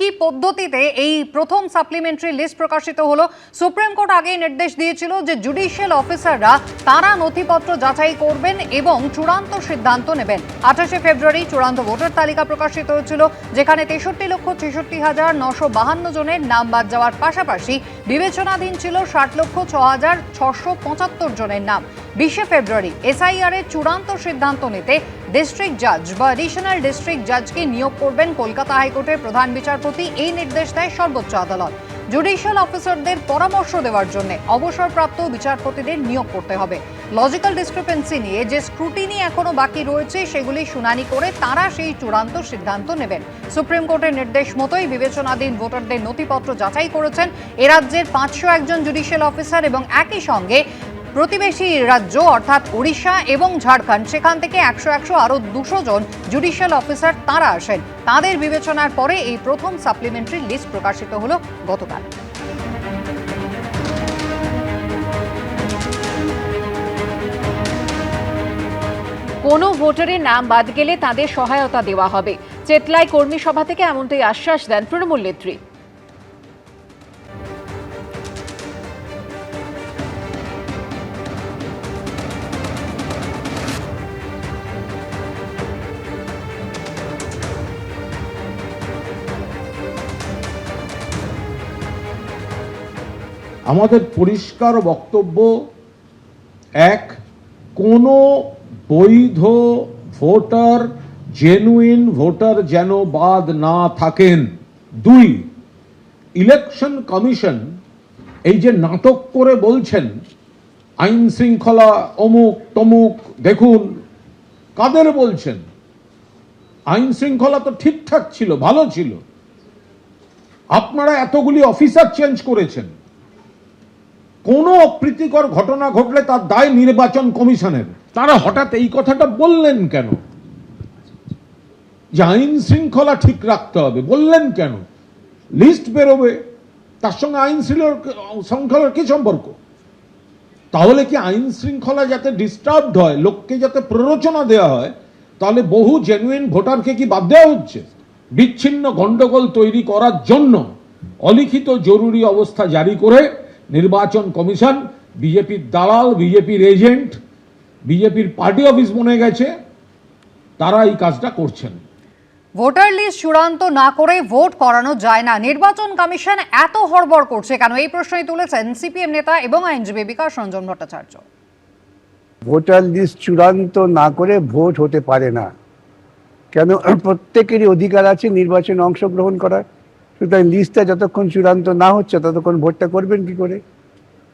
কি পদ্ধতিতে এই প্রথম সাপ্লিমেন্টারি লিস্ট প্রকাশিত হলো? সুপ্রিম কোর্ট আগেই নির্দেশ দিয়েছিল যে জুডিশিয়াল অফিসাররা তারা নথিপত্র যাচাই করবেন এবং চূড়ান্ত সিদ্ধান্ত নেবেন। 28শে ফেব্রুয়ারি চূড়ান্ত ভোটার তালিকা প্রকাশিত হয়েছিল, যেখানে 63,63,952 জনের নাম বাদ যাওয়ার পাশাপাশি বিবেচনাধীন ছিল 60,06,675 জনের নাম। 20শে ফেব্রুয়ারি এসআইআর এর চূড়ান্ত সিদ্ধান্ত নিতে ডিস্ট্রিক্ট জাজ বা অ্যাডিশনাল ডিস্ট্রিক্ট জাজকে নিয়োগ করবেন কলকাতা হাইকোর্টের প্রধান বিচারপতি। এই নির্দেশ দেয় সর্বোচ্চ আদালত। জুডিশিয়াল অফিসারদের পরামর্শ দেওয়ার জন্য অবসরপ্রাপ্ত বিচারপতিদের নিয়োগ করতে হবে। লজিক্যাল ডিসক্রিপেন্সি নিয়ে যে স্ক্রুটিনি এখনো বাকি রয়েছে সেগুলি শুনানি করে তারা সেই চূড়ান্ত সিদ্ধান্ত নেবেন। সুপ্রিম কোর্টের নির্দেশ মতোই বিবেচনাধীন ভোটারদের নথিপত্র যাচাই করেছেন এ রাজ্যের 501 জন জুডিশিয়াল অফিসার এবং একই সঙ্গে প্রতিবেশী রাজ্য অর্থাৎ ওড়িশা এবং ঝাড়খণ্ড, সেখান থেকে 100 আরও 200 জন জুডিশিয়াল অফিসার তারা আসেন। তাদের বিবেচনার পরে এই প্রথম সাপ্লিমেন্টারি লিস্ট প্রকাশিত হলো গতকাল। কোনো ভোটারের নাম বাদ গেলে তাদের সহায়তা দেওয়া হবে। চেতলায় কর্মী সভা থেকে এমনটাই আশ্বাস দেন তৃণমূল নেত্রী। আমাদের পরিষ্কার বক্তব্য, এক, কোনো বৈধ ভোটার, জেনুইন ভোটার যেন বাদ না থাকেন। দুই, ইলেকশন কমিশন এই যে নাটক করে বলছেন আইন শৃঙ্খলা অমুক তমুক, দেখুন কাদের বলছেন? আইন শৃঙ্খলা তো ঠিকঠাক ছিল, ভালো ছিল। আপনারা এতগুলি অফিসার চেঞ্জ করেছেন, কোনো অপ্রীতিকর ঘটনা ঘটলে তার দায় নির্বাচন কমিশনের। তারা হঠাৎ এই কথাটা বললেন কেন যে আইন শৃঙ্খলা ঠিক রাখতে হবে? বললেন কেন? লিস্ট বেরোবে, তার সঙ্গে আইন শৃঙ্খলার কি সম্পর্ক? তাহলে কি আইন শৃঙ্খলা যাতে ডিস্টার্বড হয়, লোককে যাতে প্ররোচনা দেওয়া হয়, তাহলে বহু জেনুইন ভোটারকে কি বাদ দেওয়া হচ্ছে? বিচ্ছিন্ন গন্ডগোল তৈরি করার জন্য অলিখিত জরুরি অবস্থা জারি করে নির্বাচন কমিশন বিজেপির দালাল, বিজেপির এজেন্ট, বিজেপির পার্টি অফিস বনে গেছে, তারা এই কাজটা করছেন। ভোটার লিস্ট চূড়ান্ত না করে ভোট করানো যায় না, নির্বাচন কমিশন এত হড়বড় করছে কেন? এই প্রশ্নই তুলেছেন সিপিএম নেতা এবং আইনজীবী বিকাশ রঞ্জন ভট্টাচার্য। ভোটার লিস্ট চূড়ান্ত না করে ভোট হতে পারে না কেন? প্রত্যেকেরই অধিকার আছে নির্বাচনে অংশগ্রহণ করার। সুতরাং লিস্টটা যতক্ষণ চূড়ান্ত না হচ্ছে ততক্ষণ ভোটটা করবেন কি করে?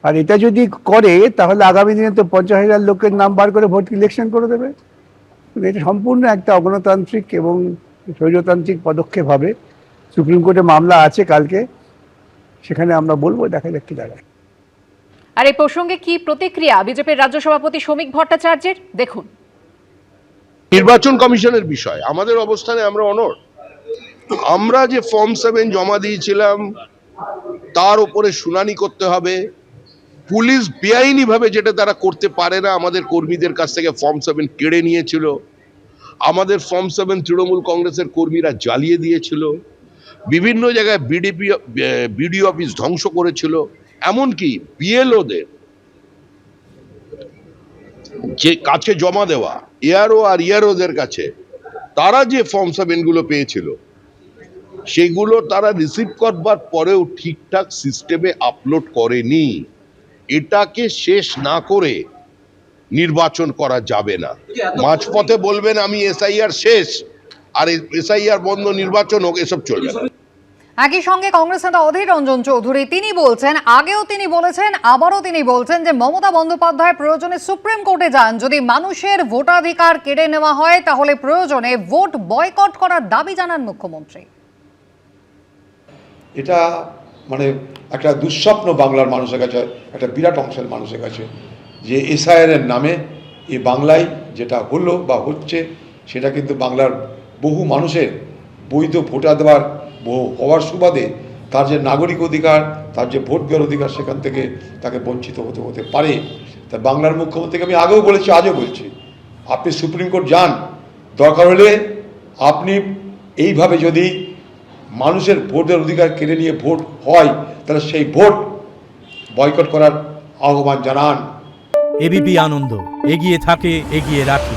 আর এটা যদি করে তাহলে আগামী দিনে তো 50,000 লোকের নাম বার করে ভোট ইলেকশন করে দেবে। এটা সম্পূর্ণ একটা অগণতান্ত্রিক এবং স্বৈরতান্ত্রিক পদক্ষেপ হবে। সুপ্রিম কোর্টে মামলা আছে কালকে, সেখানে আমরা বলবো, দেখা যাক কি দাঁড়ায়। আর এই প্রসঙ্গে কি প্রতিক্রিয়া বিজেপির রাজ্য সভাপতি শ্রমিক ভট্টাচার্যের, দেখুন। নির্বাচন কমিশনের বিষয় আমাদের অবস্থানে আমরা অনড়। আমরা যে ফর্ম 7 জমা দিয়েছিলাম তার উপরে শুনানি করতে হবে। পুলিশ বেআইনি ভাবে যেটা তারা করতে পারে না, আমাদের কর্মীদের কাছ থেকে ফর্ম 7 কেড়ে নিয়েছিল। আমাদের ফর্ম 7 তৃণমূল কংগ্রেসের কর্মীরা জ্বালিয়ে দিয়েছিল। বিভিন্ন জায়গায় বিডিও অফিস ধ্বংস করেছিল। এমনকি বিএলওদের যে কাছে জমা দেওয়া এআরও আর ইআরওদের কাছে তারা যে ফর্ম 7 গুলো পেয়েছিল সেগুলো তারা রিসিভ করবার পরেও ঠিকঠাক সিস্টেমে আপলোড করেনি। এটাকে শেষ না করে নির্বাচন করা যাবে না। মাঝপথে বলবেন আমি এসআইআর শেষ আর এসআইআর বন্ধ, নির্বাচন হোক, এসব চলবে না। একই সঙ্গে কংগ্রেস নেতা অধীর রঞ্জন চৌধুরী তিনি বলছেন, আগেও তিনি বলেছেন, আবারও তিনি বলছেন যে মমতা বন্দ্যোপাধ্যায় প্রয়োজনে সুপ্রিম কোর্টে যান। যদি মানুষের ভোটাধিকার কেড়ে নেওয়া হয় তাহলে প্রয়োজনে ভোট বয়কট করার দাবি জানান মুখ্যমন্ত্রী। এটা মানে একটা দুঃস্বপ্ন বাংলার মানুষের কাছে, একটা বিরাট অংশের মানুষের কাছে, যে এসআইআর এর নামে এই বাংলায় যেটা হলো বা হচ্ছে সেটা কিন্তু বাংলার বহু মানুষের বৈধ ভোটার দেওয়ার হওয়ার সুবাদে তার যে নাগরিক অধিকার, তার যে ভোট দেওয়ার অধিকার, সেখান থেকে তাকে বঞ্চিত হতে পারে। তা বাংলার মুখ্যমন্ত্রীকে আমি আগেও বলেছি, আজও বলছি, আপনি সুপ্রিম কোর্ট যান, দরকার হলে আপনি এইভাবে যদি মানুষের ভোটের অধিকার কেড়ে নিয়ে ভোট হয়, তাহলে সেই ভোট বয়কট করার আহ্বান জানান। এবিপি আনন্দ, এগিয়ে থাকে, এগিয়ে রাখে।